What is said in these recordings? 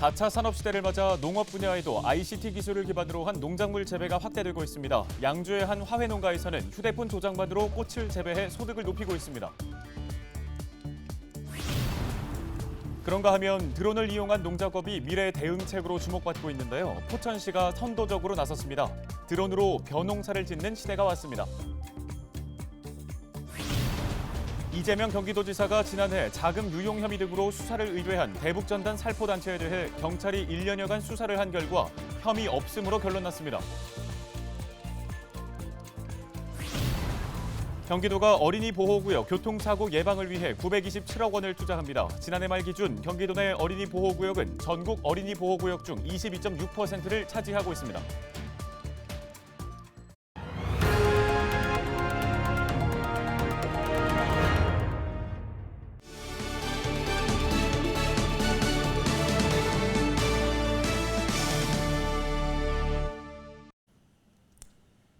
4차 산업시대를 맞아 농업 분야에도 ICT 기술을 기반으로 한 농작물 재배가 확대되고 있습니다. 양주의 한 화훼 농가에서는 휴대폰 조작만으로 꽃을 재배해 소득을 높이고 있습니다. 그런가 하면 드론을 이용한 농작업이 미래 대응책으로 주목받고 있는데요. 포천시가 선도적으로 나섰습니다. 드론으로 벼농사를 짓는 시대가 왔습니다. 이재명 경기도지사가 지난해 자금 유용 혐의 등으로 수사를 의뢰한 대북전단 살포단체에 대해 경찰이 1년여간 수사를 한 결과 혐의 없음으로 결론났습니다. 경기도가 어린이 보호구역 교통사고 예방을 위해 927억 원을 투자합니다. 지난해 말 기준 경기도 내 어린이 보호구역은 전국 어린이 보호구역 중 22.6%를 차지하고 있습니다.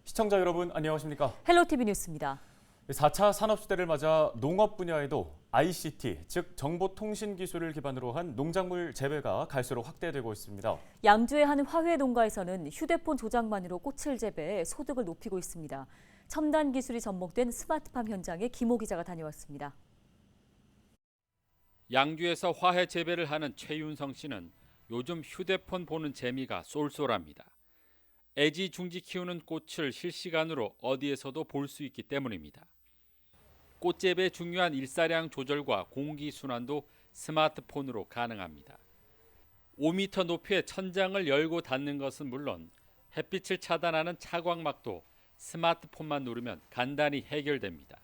시청자 여러분 안녕하십니까? 헬로티비 뉴스입니다. 4차 산업시대를 맞아 농업 분야에도 ICT, 즉 정보통신 기술을 기반으로 한 농작물 재배가 갈수록 확대되고 있습니다. 양주의 한 화훼 농가에서는 휴대폰 조작만으로 꽃을 재배해 소득을 높이고 있습니다. 첨단 기술이 접목된 스마트팜 현장에 김호 기자가 다녀왔습니다. 양주에서 화훼 재배를 하는 최윤성 씨는 요즘 휴대폰 보는 재미가 쏠쏠합니다. 애지중지 키우는 꽃을 실시간으로 어디에서도 볼 수 있기 때문입니다. 꽃재배의 중요한 일사량 조절과 공기순환도 스마트폰으로 가능합니다. 5m 높이의 천장을 열고 닫는 것은 물론 햇빛을 차단하는 차광막도 스마트폰만 누르면 간단히 해결됩니다.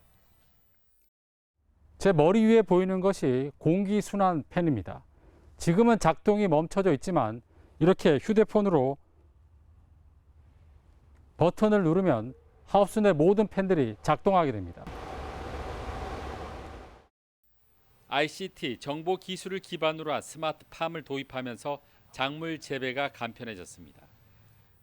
제 머리 위에 보이는 것이 공기순환 팬입니다. 지금은 작동이 멈춰져 있지만 이렇게 휴대폰으로 버튼을 누르면 하우스 내 모든 팬들이 작동하게 됩니다. ICT 정보 기술을 기반으로 한 스마트팜을 도입하면서 작물 재배가 간편해졌습니다.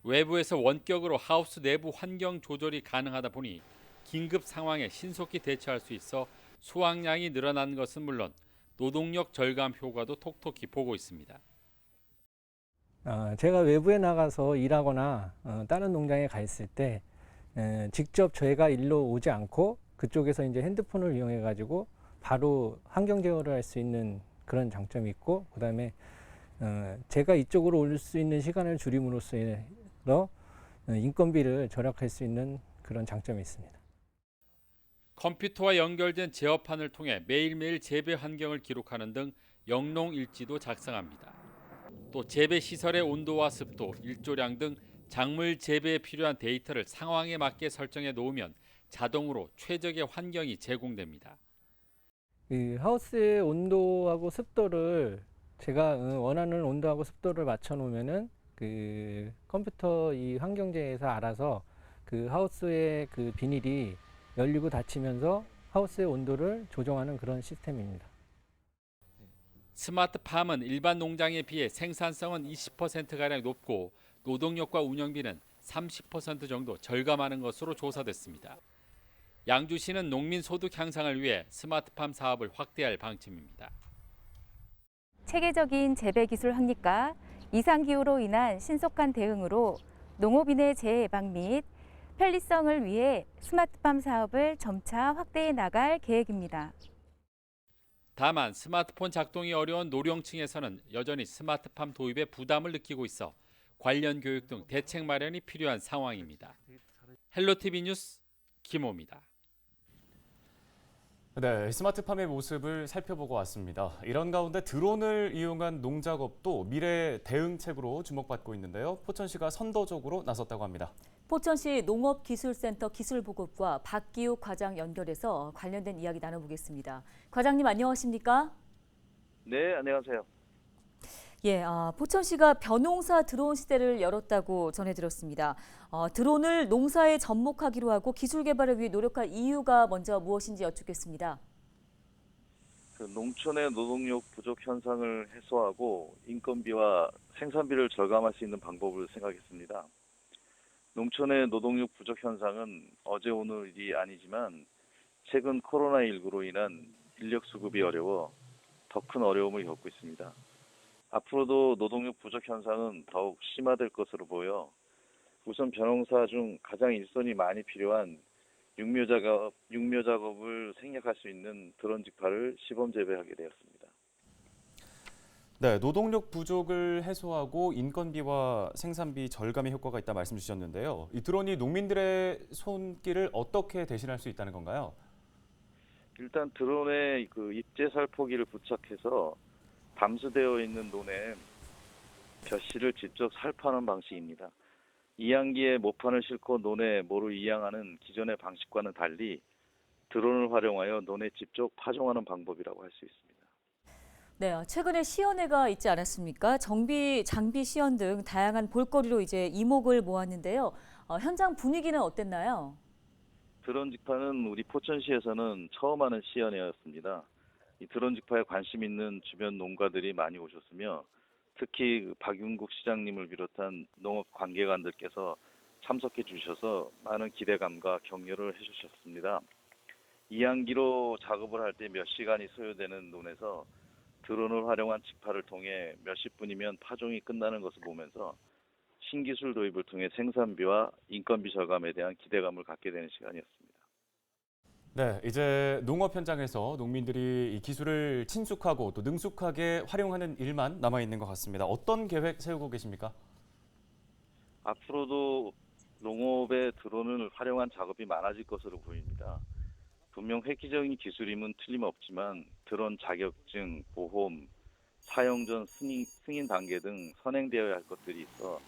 외부에서 원격으로 하우스 내부 환경 조절이 가능하다 보니 긴급 상황에 신속히 대처할 수 있어 수확량이 늘어난 것은 물론 노동력 절감 효과도 톡톡히 보고 있습니다. 제가 외부에 나가서 일하거나 다른 농장에 가 있을 때 직접 저희가 일로 오지 않고 그쪽에서 이제 핸드폰을 이용해 가지고 바로 환경 제어를 할 수 있는 그런 장점이 있고, 그다음에 제가 이쪽으로 올 수 있는 시간을 줄임으로써 인건비를 절약할 수 있는 그런 장점이 있습니다. 컴퓨터와 연결된 제어판을 통해 매일매일 재배 환경을 기록하는 등 영농일지도 작성합니다. 또 재배 시설의 온도와 습도, 일조량 등 작물 재배에 필요한 데이터를 상황에 맞게 설정해 놓으면 자동으로 최적의 환경이 제공됩니다. 이 하우스의 온도하고 습도를 제가 원하는 온도하고 습도를 맞춰 놓으면은 그 컴퓨터 이 환경제에서 알아서 그 하우스의 그 비닐이 열리고 닫히면서 하우스의 온도를 조정하는 그런 시스템입니다. 스마트팜은 일반 농장에 비해 생산성은 20%가량 높고 노동력과 운영비는 30% 정도 절감하는 것으로 조사됐습니다. 양주시는 농민 소득 향상을 위해 스마트팜 사업을 확대할 방침입니다. 체계적인 재배 기술 확립과 이상기후로 인한 신속한 대응으로 농업인의 재해 예방 및 편리성을 위해 스마트팜 사업을 점차 확대해 나갈 계획입니다. 다만 스마트폰 작동이 어려운 노령층에서는 여전히 스마트팜 도입에 부담을 느끼고 있어 관련 교육 등 대책 마련이 필요한 상황입니다. 헬로티비 뉴스 김호입니다. 네, 스마트팜의 모습을 살펴보고 왔습니다. 이런 가운데 드론을 이용한 농작업도 미래 대응책으로 주목받고 있는데요. 포천시가 선도적으로 나섰다고 합니다. 포천시 농업기술센터 기술보급과 박기욱 과장 연결해서 관련된 이야기 나눠보겠습니다. 과장님 안녕하십니까? 네, 안녕하세요. 예, 포천시가 벼농사 드론 시대를 열었다고 전해들었습니다. 드론을 농사에 접목하기로 하고 기술 개발을 위해 노력할 이유가 먼저 무엇인지 여쭙겠습니다. 농촌의 노동력 부족 현상을 해소하고 인건비와 생산비를 절감할 수 있는 방법을 생각했습니다. 농촌의 노동력 부족 현상은 어제 오늘이 아니지만 최근 코로나19로 인한 인력 수급이 어려워 더 큰 어려움을 겪고 있습니다. 앞으로도 노동력 부족 현상은 더욱 심화될 것으로 보여 우선 벼농사 중 가장 일손이 많이 필요한 육묘 작업을 생략할 수 있는 드론 직파를 시범 재배하게 되었습니다. 네, 노동력 부족을 해소하고 인건비와 생산비 절감의 효과가 있다 말씀 주셨는데요. 이 드론이 농민들의 손길을 어떻게 대신할 수 있다는 건가요? 일단 드론에 그 입재 살포기를 부착해서 담수되어 있는 논에 벼씨를 직접 살포하는 방식입니다. 이양기에 모판을 싣고 논에 모를 이양하는 기존의 방식과는 달리 드론을 활용하여 논에 직접 파종하는 방법이라고 할 수 있습니다. 네, 최근에 시연회가 있지 않았습니까? 정비, 장비 시연 등 다양한 볼거리로 이제 이목을 모았는데요. 현장 분위기는 어땠나요? 드론 직파는 우리 포천시에서는 처음 하는 시연회였습니다. 이 드론 직파에 관심 있는 주변 농가들이 많이 오셨으며 특히 박윤국 시장님을 비롯한 농업 관계관들께서 참석해 주셔서 많은 기대감과 격려를 해주셨습니다. 이양기로 작업을 할 때 몇 시간이 소요되는 논에서 드론을 활용한 직파를 통해 몇십 분이면 파종이 끝나는 것을 보면서 신기술 도입을 통해 생산비와 인건비 절감에 대한 기대감을 갖게 되는 시간이었습니다. 네, 이제 농업 현장에서 농민들이 이 기술을 친숙하고 또 능숙하게 활용하는 일만 남아 있는 것 같습니다. 어떤 계획 세우고 계십니까? 앞으로도 농업에 드론을 활용한 작업이 많아질 것으로 보입니다. 분명 획기적인 기술임은 틀림없지만 드론 자격증, 보험, 사용 전 승인 단계 등 선행되어야 할 것들이 있어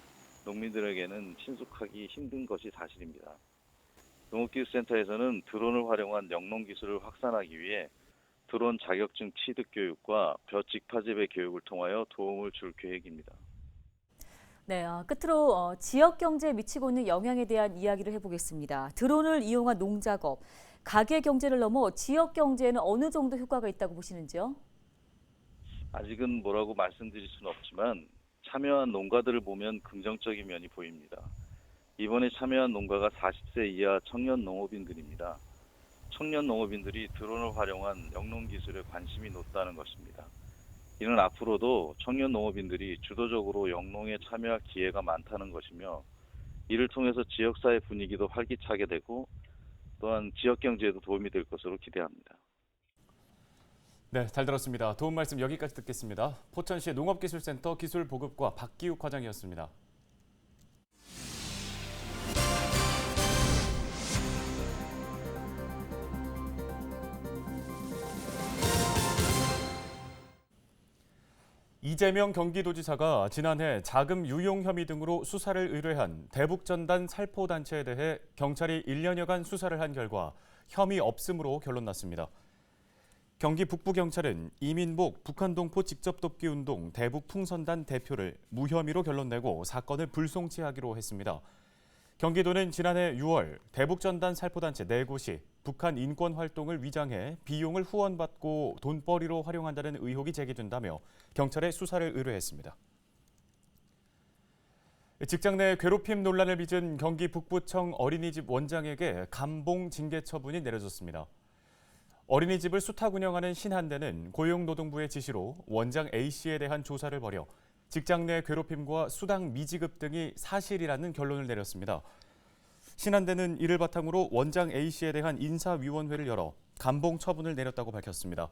농민들에게는 친숙하기 힘든 것이 사실입니다. 농업기술센터에서는 드론을 활용한 영농기술을 확산하기 위해 드론 자격증 취득 교육과 벼 직파 재배 교육을 통하여 도움을 줄 계획입니다. 네, 끝으로 지역 경제에 미치고 있는 영향에 대한 이야기를 해보겠습니다. 드론을 이용한 농작업, 가계 경제를 넘어 지역 경제에는 어느 정도 효과가 있다고 보시는지요? 아직은 뭐라고 말씀드릴 수는 없지만 참여한 농가들을 보면 긍정적인 면이 보입니다. 이번에 참여한 농가가 40세 이하 청년 농업인들입니다. 청년 농업인들이 드론을 활용한 영농기술에 관심이 높다는 것입니다. 이는 앞으로도 청년 농업인들이 주도적으로 영농에 참여할 기회가 많다는 것이며 이를 통해서 지역사회 분위기도 활기차게 되고 또한 지역 경제에도 도움이 될 것으로 기대합니다. 네, 잘 들었습니다. 도움 말씀 여기까지 듣겠습니다. 포천시 농업기술센터 기술보급과 박기욱 과장이었습니다. 이재명 경기도지사가 지난해 자금 유용 혐의 등으로 수사를 의뢰한 대북전단 살포단체에 대해 경찰이 1년여간 수사를 한 결과 혐의 없음으로 결론 났습니다. 경기 북부경찰은 이민복 북한동포 직접돕기운동 대북풍선단 대표를 무혐의로 결론내고 사건을 불송치하기로 했습니다. 경기도는 지난해 6월 대북전단 살포단체 4곳이 북한 인권활동을 위장해 비용을 후원받고 돈벌이로 활용한다는 의혹이 제기된다며 경찰에 수사를 의뢰했습니다. 직장 내 괴롭힘 논란을 빚은 경기 북부청 어린이집 원장에게 감봉 징계 처분이 내려졌습니다. 어린이집을 수탁 운영하는 신한대는 고용노동부의 지시로 원장 A씨에 대한 조사를 벌여 직장 내 괴롭힘과 수당 미지급 등이 사실이라는 결론을 내렸습니다. 신한대는 이를 바탕으로 원장 A씨에 대한 인사위원회를 열어 감봉 처분을 내렸다고 밝혔습니다.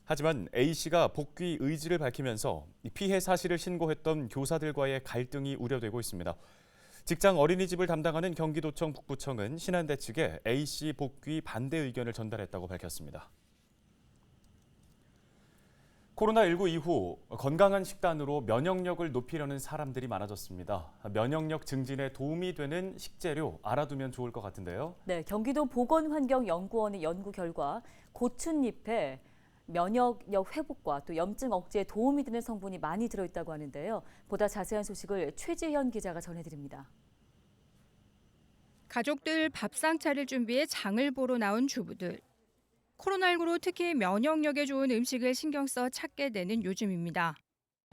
하지만 A씨가 복귀 의지를 밝히면서 피해 사실을 신고했던 교사들과의 갈등이 우려되고 있습니다. 직장 어린이집을 담당하는 경기도청 북부청은 신한대 측에 A씨 복귀 반대 의견을 전달했다고 밝혔습니다. 코로나19 이후 건강한 식단으로 면역력을 높이려는 사람들이 많아졌습니다. 면역력 증진에 도움이 되는 식재료 알아두면 좋을 것 같은데요. 네, 경기도 보건환경연구원의 연구 결과 고춘잎에 면역력 회복과 또 염증 억제에 도움이 되는 성분이 많이 들어있다고 하는데요. 보다 자세한 소식을 최지현 기자가 전해드립니다. 가족들 밥상 차릴 준비에 장을 보러 나온 주부들. 코로나19로 특히 면역력에 좋은 음식을 신경 써 찾게 되는 요즘입니다.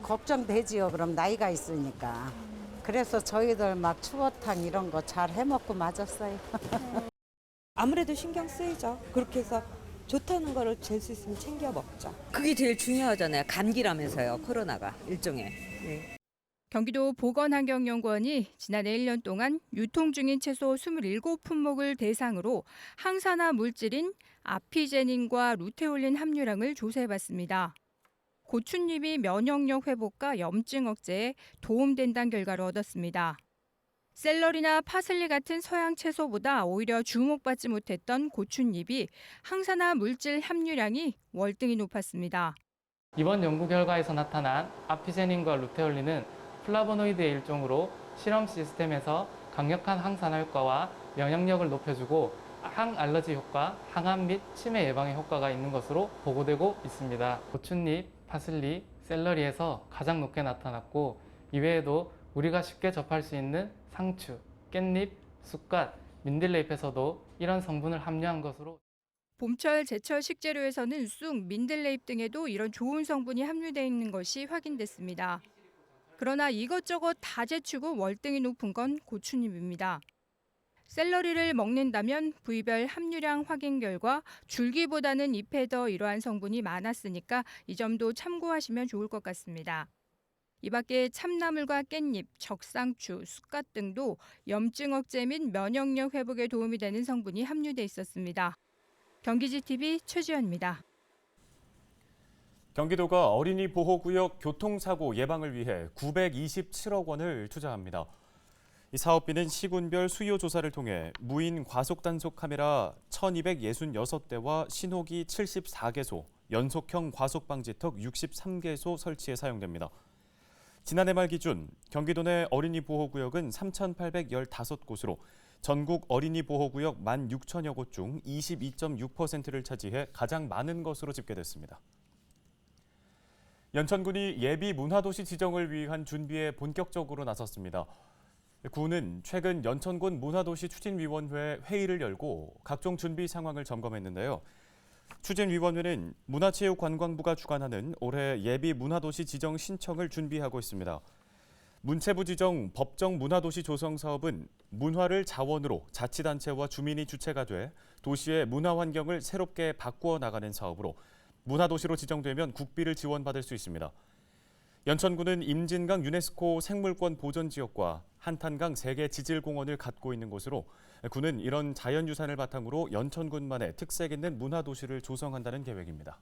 걱정되지요. 그럼 나이가 있으니까. 그래서 저희들 막 추어탕 이런 거 잘 해먹고 맞았어요. 아무래도 신경 쓰이죠. 그렇게 해서 좋다는 거를 잴 수 있으면 챙겨 먹자. 그게 제일 중요하잖아요. 감기라면서요, 코로나가 일종의. 네. 경기도 보건환경연구원이 지난해 1년 동안 유통 중인 채소 27품목을 대상으로 항산화 물질인 아피제닌과 루테올린 함유량을 조사해봤습니다. 고추잎이 면역력 회복과 염증 억제에 도움된다는 결과를 얻었습니다. 샐러리나 파슬리 같은 서양 채소보다 오히려 주목받지 못했던 고추잎이 항산화 물질 함유량이 월등히 높았습니다. 이번 연구 결과에서 나타난 아피제닌과 루테올린은 플라보노이드의 일종으로 실험 시스템에서 강력한 항산화 효과와 면역력을 높여주고 항알러지 효과, 항암 및 치매 예방의 효과가 있는 것으로 보고되고 있습니다. 고추잎, 파슬리, 샐러리에서 가장 높게 나타났고 이외에도 우리가 쉽게 접할 수 있는 상추, 깻잎, 쑥갓, 민들레잎에서도 이런 성분을 함유한 것으로 봄철, 제철 식재료에서는 쑥, 민들레잎 등에도 이런 좋은 성분이 함유되어 있는 것이 확인됐습니다. 그러나 이것저것 다 제치고 월등히 높은 건 고추잎입니다. 샐러리를 먹는다면 부위별 함유량 확인 결과 줄기보다는 잎에 더 이러한 성분이 많았으니까 이 점도 참고하시면 좋을 것 같습니다. 이 밖에 참나물과 깻잎, 적상추, 쑥갓 등도 염증 억제 및 면역력 회복에 도움이 되는 성분이 함유돼 있었습니다. 경기지TV 최지연입니다. 경기도가 어린이 보호구역 교통사고 예방을 위해 927억 원을 투자합니다. 이 사업비는 시군별 수요 조사를 통해 무인 과속 단속 카메라 1,266대와 신호기 74개소, 연속형 과속 방지턱 63개소 설치에 사용됩니다. 지난해 말 기준 경기도 내 어린이 보호구역은 3,815곳으로 전국 어린이 보호구역 16,000여 곳 중 22.6%를 차지해 가장 많은 것으로 집계됐습니다. 연천군이 예비 문화도시 지정을 위한 준비에 본격적으로 나섰습니다. 군은 최근 연천군 문화도시 추진위원회 회의를 열고 각종 준비 상황을 점검했는데요. 추진위원회는 문화체육관광부가 주관하는 올해 예비 문화도시 지정 신청을 준비하고 있습니다. 문체부 지정 법정 문화도시 조성 사업은 문화를 자원으로 자치단체와 주민이 주체가 돼 도시의 문화 환경을 새롭게 바꾸어 나가는 사업으로 문화도시로 지정되면 국비를 지원받을 수 있습니다. 연천군은 임진강 유네스코 생물권 보전지역과 한탄강 세계 지질공원을 갖고 있는 곳으로 군은 이런 자연유산을 바탕으로 연천군만의 특색 있는 문화도시를 조성한다는 계획입니다.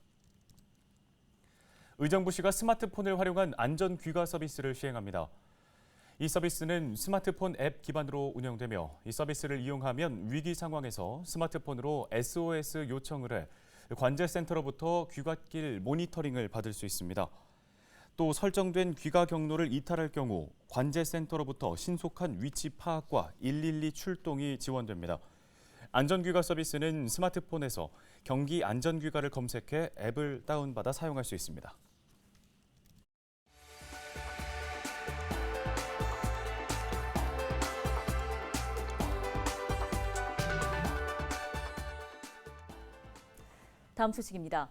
의정부시가 스마트폰을 활용한 안전귀가 서비스를 시행합니다. 이 서비스는 스마트폰 앱 기반으로 운영되며 이 서비스를 이용하면 위기 상황에서 스마트폰으로 SOS 요청을 해 관제센터로부터 귀갓길 모니터링을 받을 수 있습니다. 또 설정된 귀가 경로를 이탈할 경우 관제센터로부터 신속한 위치 파악과 112 출동이 지원됩니다. 안전귀가 서비스는 스마트폰에서 경기 안전귀가를 검색해 앱을 다운받아 사용할 수 있습니다. 다음 소식입니다.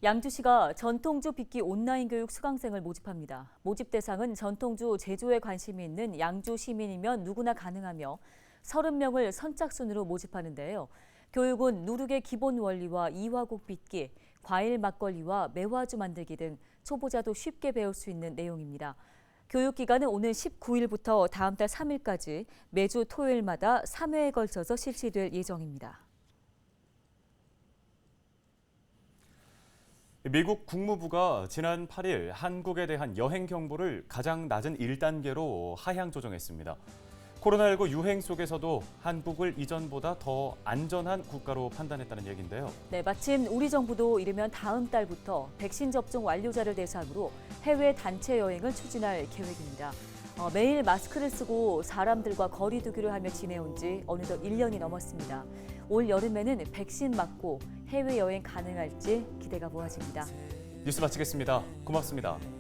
양주시가 전통주 빚기 온라인 교육 수강생을 모집합니다. 모집 대상은 전통주 제조에 관심이 있는 양주 시민이면 누구나 가능하며 30명을 선착순으로 모집하는데요. 교육은 누룩의 기본 원리와 이화곡 빚기, 과일 막걸리와 매화주 만들기 등 초보자도 쉽게 배울 수 있는 내용입니다. 교육 기간은 오는 19일부터 다음 달 3일까지 매주 토요일마다 3회에 걸쳐서 실시될 예정입니다. 미국 국무부가 지난 8일 한국에 대한 여행 경보를 가장 낮은 1단계로 하향 조정했습니다. 코로나19 유행 속에서도 한국을 이전보다 더 안전한 국가로 판단했다는 얘기인데요. 네, 마침 우리 정부도 이르면 다음 달부터 백신 접종 완료자를 대상으로 해외 단체 여행을 추진할 계획입니다. 매일 마스크를 쓰고 사람들과 거리 두기를 하며 지내온 지 어느덧 1년이 넘었습니다. 올 여름에는 백신 맞고 해외여행 가능할지 기대가 모아집니다. 뉴스 마치겠습니다. 고맙습니다.